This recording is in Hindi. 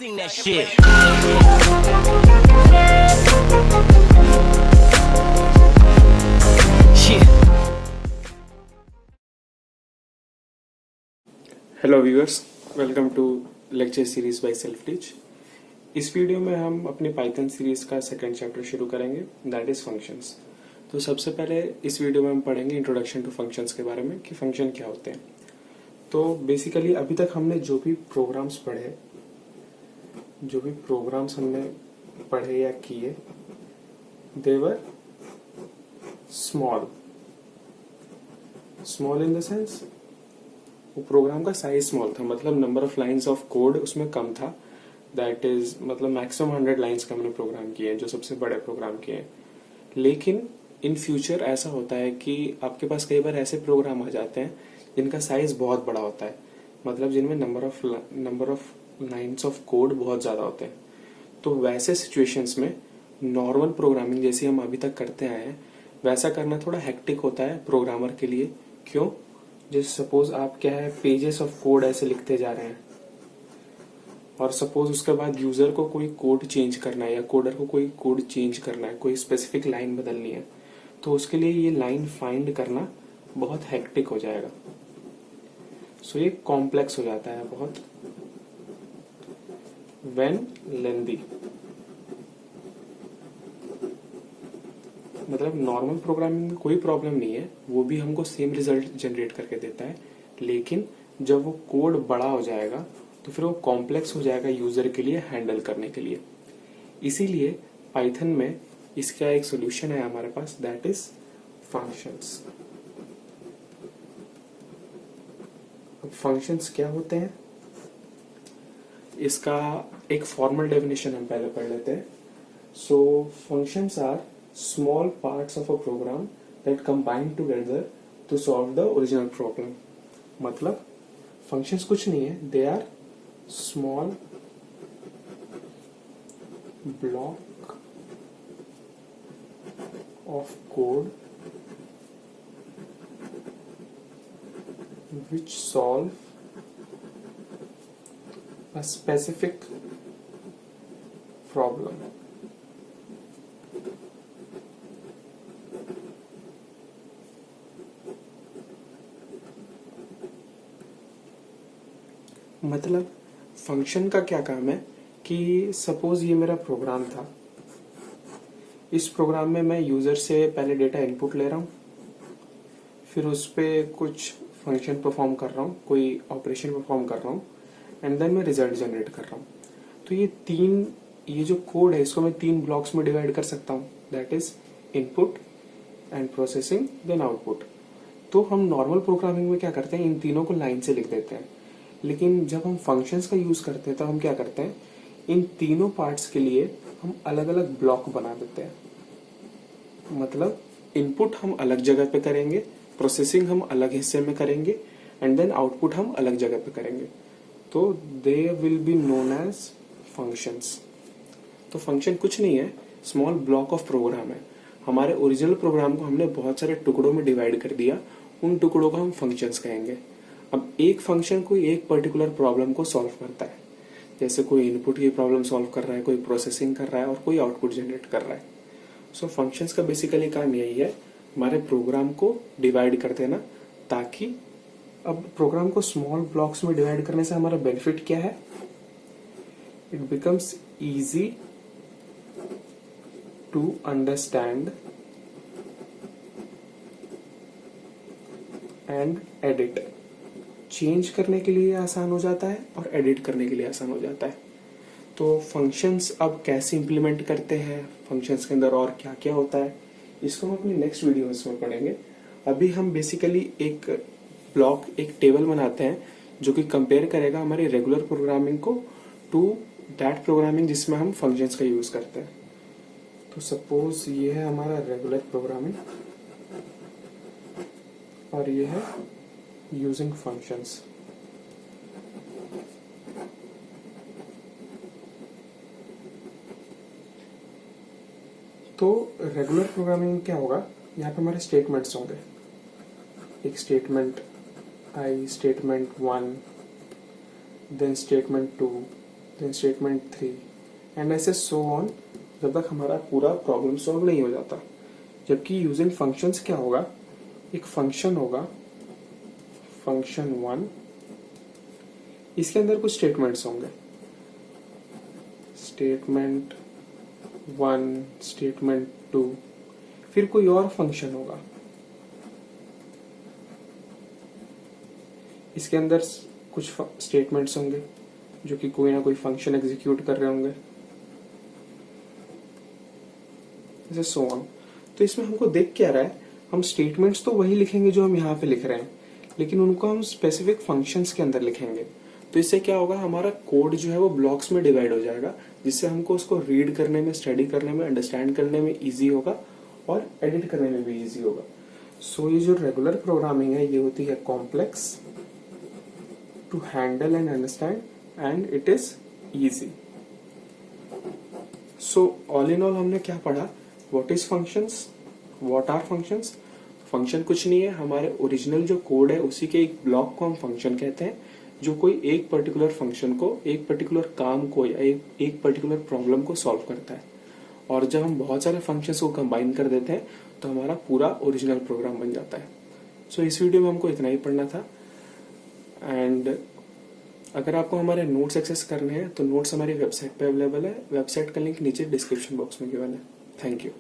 Sing that shit. Hello viewers, welcome to lecture series by self teach. इस वीडियो में हम अपनी पाइथन सीरीज का सेकंड चैप्टर शुरू करेंगे, दैट इज फंक्शंस। तो सबसे पहले इस वीडियो में हम पढ़ेंगे इंट्रोडक्शन टू फंक्शंस के बारे में कि फंक्शन क्या होते हैं। तो बेसिकली अभी तक हमने जो भी प्रोग्राम्स हमने पढ़े या किए, they were small in the sense वो प्रोग्राम का साइज स्मॉल था, मतलब number of lines of code उसमें कम था। दैट इज मतलब मैक्सिमम 100 लाइंस का हमने प्रोग्राम किए हैं, जो सबसे बड़े प्रोग्राम किए हैं। लेकिन इन फ्यूचर ऐसा होता है कि आपके पास कई बार ऐसे प्रोग्राम आ जाते हैं जिनका साइज बहुत बड़ा होता है, मतलब जिनमें number of lines of code बहुत ज्यादा होते हैं। तो वैसे सिचुएशंस में नॉर्मल प्रोग्रामिंग जैसी हम अभी तक करते आए हैं वैसा करना थोड़ा हेक्टिक होता है प्रोग्रामर के लिए। क्यों? जैसे सपोज आप क्या है पेजेस ऑफ कोड ऐसे लिखते जा रहे हैं और सपोज उसके बाद यूजर को कोई कोड चेंज करना है या कोडर को कोई कोड चेंज करना है, कोई स्पेसिफिक लाइन बदलनी है, तो उसके लिए ये लाइन फाइंड करना बहुत हेक्टिक हो जाएगा। सो ये कॉम्प्लेक्स हो जाता है बहुत, व्हेन लेंदी। मतलब नॉर्मल प्रोग्रामिंग में कोई प्रॉब्लम नहीं है, वो भी हमको सेम रिजल्ट जनरेट करके देता है। लेकिन जब वो कोड बड़ा हो जाएगा तो फिर वो कॉम्प्लेक्स हो जाएगा यूजर के लिए हैंडल करने के लिए। इसीलिए पाइथन में इसका एक सॉल्यूशन है हमारे पास, दैट इज फंक्शंस। अब फंक्शंस क्या होते हैं, इसका एक फॉर्मल डेफिनेशन हम पहले पढ़ लेते हैं। So functions are small parts of a program that combine together to solve the original problem। मतलब functions कुछ नहीं है, they are small block of code which solve a specific problem। मतलब फंक्शन का क्या काम है कि सपोज ये मेरा प्रोग्राम था, इस प्रोग्राम में मैं यूजर से पहले डेटा इनपुट ले रहा हूँ, फिर उस पर कुछ फंक्शन परफॉर्म कर रहा हूँ, कोई ऑपरेशन परफॉर्म कर रहा हूँ, एंड देन मैं रिजल्ट जनरेट कर रहा हूँ। तो ये जो कोड है इसको मैं 3 ब्लॉक्स में डिवाइड कर सकता हूँ, that is input and processing then output. तो हम नॉर्मल प्रोग्रामिंग में क्या करते हैं, इन तीनों को लाइन से लिख देते हैं। लेकिन जब हम फंक्शंस का यूज करते हैं तो हम क्या करते हैं, इन तीनों पार्ट्स के लिए हम अलग अलग ब्लॉक बना देते हैं। मतलब इनपुट हम अलग जगह पे करेंगे, प्रोसेसिंग हम अलग हिस्से में करेंगे, एंड देन आउटपुट हम अलग जगह पे करेंगे। तो they will be known as functions. तो फंक्शन कुछ नहीं है, स्मॉल ब्लॉक ऑफ प्रोग्राम है। हमारे ओरिजिनल प्रोग्राम को हमने बहुत सारे टुकड़ों में डिवाइड कर दिया, उन टुकड़ों को हम फंक्शंस कहेंगे। अब एक फंक्शन कोई एक पर्टिकुलर प्रॉब्लम को सॉल्व करता है, जैसे कोई इनपुट की प्रॉब्लम सॉल्व कर रहा है, कोई प्रोसेसिंग कर रहा है और कोई आउटपुट जनरेट कर रहा है। सो फंक्शंस का बेसिकली काम यही है, हमारे प्रोग्राम को डिवाइड कर देना, ताकि अब प्रोग्राम को स्मॉल ब्लॉक्स में डिवाइड करने से हमारा बेनिफिट क्या है, it becomes easy to understand and edit. Change करने के लिए आसान हो जाता है और एडिट करने के लिए आसान हो जाता है। तो फंक्शंस अब कैसे इंप्लीमेंट करते हैं, फंक्शंस के अंदर और क्या क्या होता है, इसको हम अपनी नेक्स्ट वीडियोस में पढ़ेंगे। अभी हम बेसिकली एक टेबल बनाते हैं जो कि कंपेयर करेगा हमारी रेगुलर प्रोग्रामिंग को टू दैट प्रोग्रामिंग जिसमें हम फंक्शंस का यूज करते हैं। तो सपोज ये है हमारा रेगुलर प्रोग्रामिंग और ये है यूजिंग फंक्शंस। तो रेगुलर प्रोग्रामिंग क्या होगा, यहाँ पे हमारे स्टेटमेंट्स होंगे, एक statement I, statement 1, then statement 2, then statement 3 and ऐसे सो ऑन, जब तक हमारा पूरा प्रॉब्लम सॉल्व नहीं हो जाता। जबकि यूजिंग फंक्शंस क्या होगा, एक फंक्शन होगा फंक्शन 1, इसके अंदर कुछ स्टेटमेंट्स होंगे, स्टेटमेंट 1, स्टेटमेंट 2, फिर कोई और फंक्शन होगा, इसके अंदर कुछ स्टेटमेंट्स होंगे जो कि कोई ना कोई फंक्शन एग्जीक्यूट कर रहे होंगे, जैसे सो ऑन। तो इसमें हमको देख क्या रहा है, हम स्टेटमेंट्स तो वही लिखेंगे जो हम यहाँ पे लिख रहे हैं, लेकिन उनको हम स्पेसिफिक फंक्शंस के अंदर लिखेंगे। तो इससे क्या होगा, हमारा कोड जो है वो ब्लॉक्स में डिवाइड हो जाएगा, जिससे हमको उसको रीड करने में, स्टडी करने में, अंडरस्टैंड करने में इजी होगा और एडिट करने में भी इजी होगा। सो ये जो रेगुलर प्रोग्रामिंग है, ये होती है complex to handle and understand and it is easy. So all in all हमने क्या पढ़ा, what is functions, what are functions. Function कुछ नहीं है, हमारे ओरिजिनल जो कोड है उसी के एक ब्लॉक को हम फंक्शन कहते हैं, जो कोई एक पर्टिकुलर फंक्शन को, एक पर्टिकुलर काम को या एक पर्टिकुलर प्रॉब्लम को सॉल्व करता है। और जब हम बहुत सारे फंक्शंस को कंबाइन कर देते हैं तो हमारा पूरा ओरिजिनल प्रोग्राम बन जाता है। सो इस वीडियो में हमको इतना ही पढ़ना था। एंड अगर आपको हमारे नोट्स एक्सेस करने हैं तो नोट्स हमारी वेबसाइट पे अवेलेबल है, वेबसाइट का लिंक नीचे डिस्क्रिप्शन बॉक्स में गिवन है। Thank you.